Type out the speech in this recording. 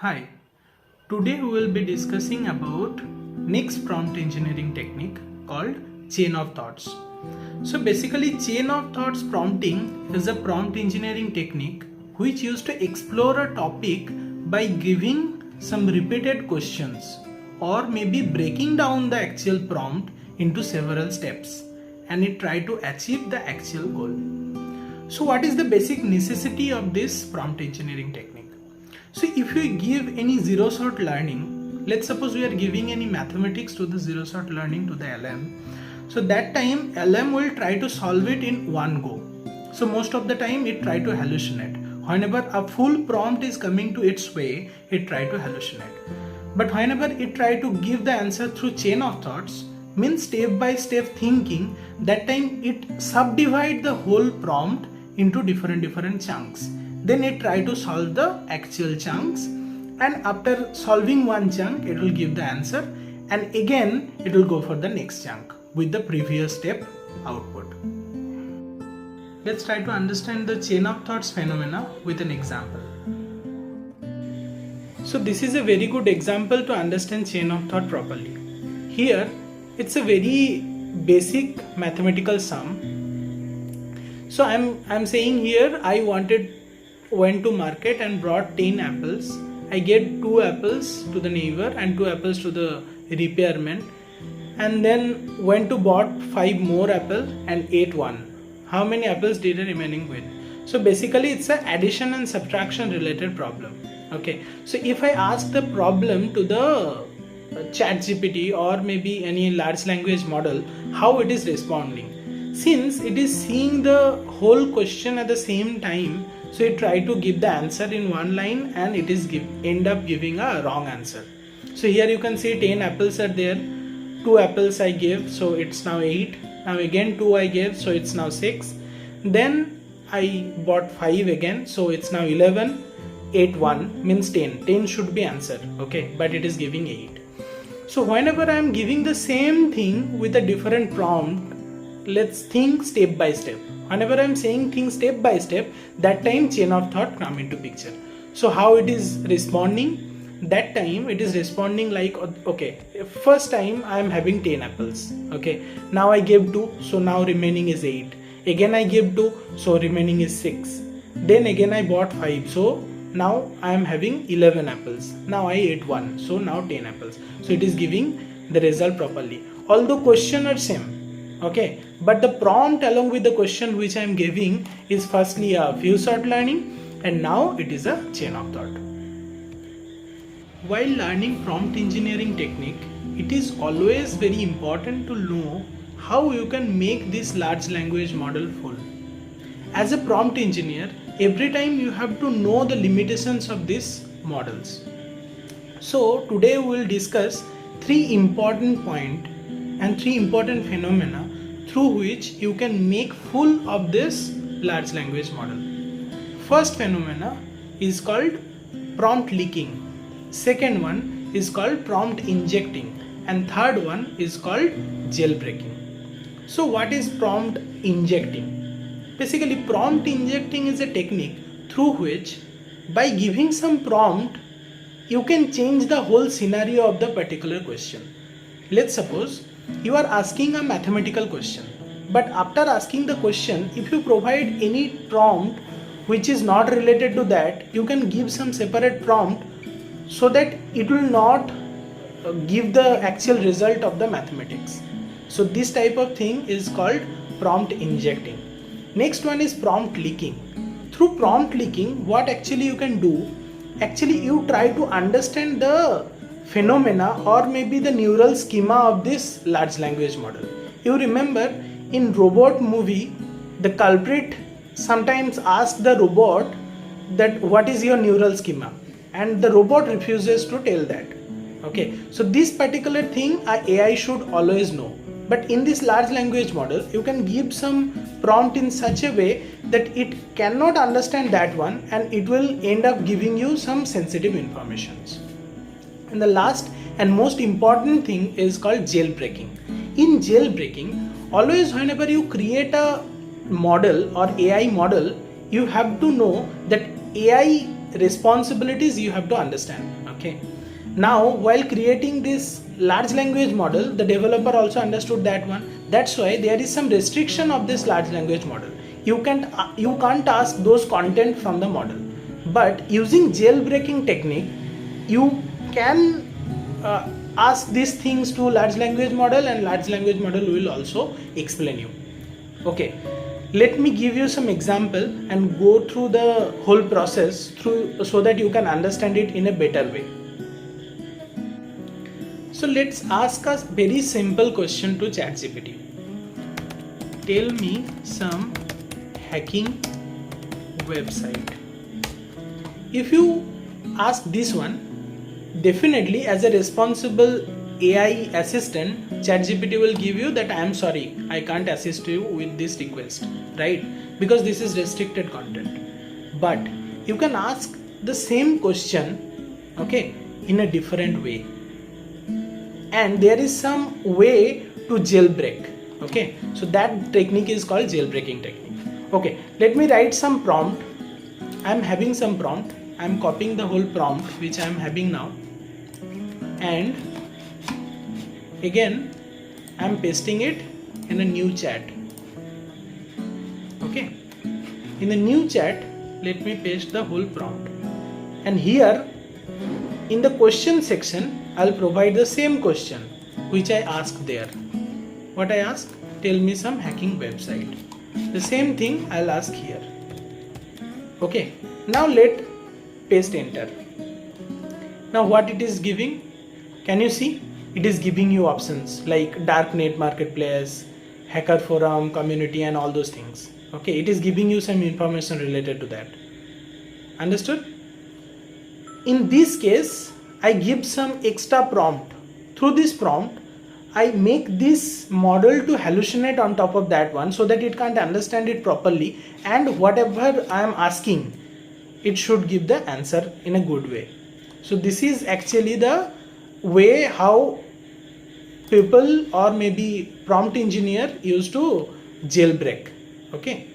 Hi, today we will be discussing about next prompt engineering technique called chain of thoughts. So basically chain of thoughts prompting is a prompt engineering technique which used to explore a topic by giving some repeated questions or maybe breaking down the actual prompt into several steps and it try to achieve the actual goal. So what is the basic necessity of this prompt engineering technique? So if you give any zero sort learning, let's suppose we are giving any mathematics to the zero sort learning to the LM. So that time LM will try to solve it in one go. So most of the time it try to hallucinate. Whenever a full prompt is coming to its way, it try to hallucinate. But whenever it try to give the answer through chain of thoughts, means step by step thinking, that time it subdivide the whole prompt into different chunks. Then it try to solve the actual chunks, and after solving one chunk it will give the answer, and again it will go for the next chunk with the previous step output. Let's try to understand the chain of thoughts phenomena with an example. So this is a very good example to understand chain of thought properly. Here it's a very basic mathematical sum. So I'm saying here I went to market and brought 10 apples. I gave 2 apples to the neighbor and 2 apples to the repairman, and then went to bought 5 more apples and ate one. How many apples did I remaining with? So basically it's an addition and subtraction related problem. Okay, so if I ask the problem to the ChatGPT or maybe any large language model, how it is responding? Since it is seeing the whole question at the same time, so it try to give the answer in one line and it is end up giving a wrong answer. So here you can see 10 apples are there, 2 apples I gave, so it's now 8. Now again 2 I gave, so it's now 6. Then I bought 5 again, so it's now 11. 8 1 means 10. 10 should be answer, okay, but it is giving 8. So whenever I am giving the same thing with a different prompt, let's think step by step. Whenever I am saying things step by step, that time chain of thought come into picture. So how it is responding? That time it is responding like, okay, first time I am having 10 apples. Okay, now I gave 2, so now remaining is 8. Again I gave 2, so remaining is 6. Then again I bought 5, so now I am having 11 apples. Now I ate 1, so now 10 apples. So it is giving the result properly. Although question are same. Okay, but the prompt along with the question which I am giving is firstly a few sort learning, and now it is a chain of thought. While learning prompt engineering technique, it is always very important to know how you can make this large language model full. As a prompt engineer, every time you have to know the limitations of these models. So today we will discuss 3 important points and 3 important phenomena through which you can make full of this large language model. First phenomena is called prompt leaking. Second one is called prompt injecting, and third one is called jailbreaking. So what is prompt injecting? Basically prompt injecting is a technique through which by giving some prompt you can change the whole scenario of the particular question. Let's suppose you are asking a mathematical question, but after asking the question, if you provide any prompt which is not related to that, you can give some separate prompt so that it will not give the actual result of the mathematics. So this type of thing is called prompt injecting. Next one is prompt leaking. Through prompt leaking, what actually you can do, actually you try to understand the phenomena or maybe the neural schema of this large language model. You remember in robot movie, the culprit sometimes asks the robot that what is your neural schema, and the robot refuses to tell that. Okay, so this particular thing AI should always know. But in this large language model, you can give some prompt in such a way that it cannot understand that one, and it will end up giving you some sensitive informations. And the last and most important thing is called jailbreaking. In jailbreaking, always whenever you create a model or AI model, you have to know that AI responsibilities you have to understand. Okay, now while creating this large language model, the developer also understood that one. That's why there is some restriction of this large language model. You can't ask those content from the model, but using jailbreaking technique you can ask these things to large language model, and large language model will also explain you. Okay, let me give you some example and go through the whole process through so that you can understand it in a better way. So let's ask a very simple question to ChatGPT. Tell me some hacking website. If you ask this one, definitely as a responsible AI assistant, ChatGPT will give you that I am sorry, I can't assist you with this request, right? Because this is restricted content. But you can ask the same question, okay, in a different way. And there is some way to jailbreak. Okay, so that technique is called jailbreaking technique. Okay, let me write some prompt. I am having some prompt. I am copying the whole prompt which I am having now, and again I am pasting it in a new chat. Okay, in the new chat let me paste the whole prompt, and here in the question section I'll provide the same question which I asked there. What I ask? Tell me some hacking website. The same thing I'll ask here. Okay, now let paste enter. Now what it is giving? Can you see? It is giving you options like darknet marketplace, hacker forum, community, and all those things. Okay, it is giving you some information related to that. Understood? In this case, I give some extra prompt. Through this prompt, I make this model to hallucinate on top of that one so that it can't understand it properly, and whatever I am asking, it should give the answer in a good way. So this is actually the way how people or maybe prompt engineer used to jailbreak. Okay,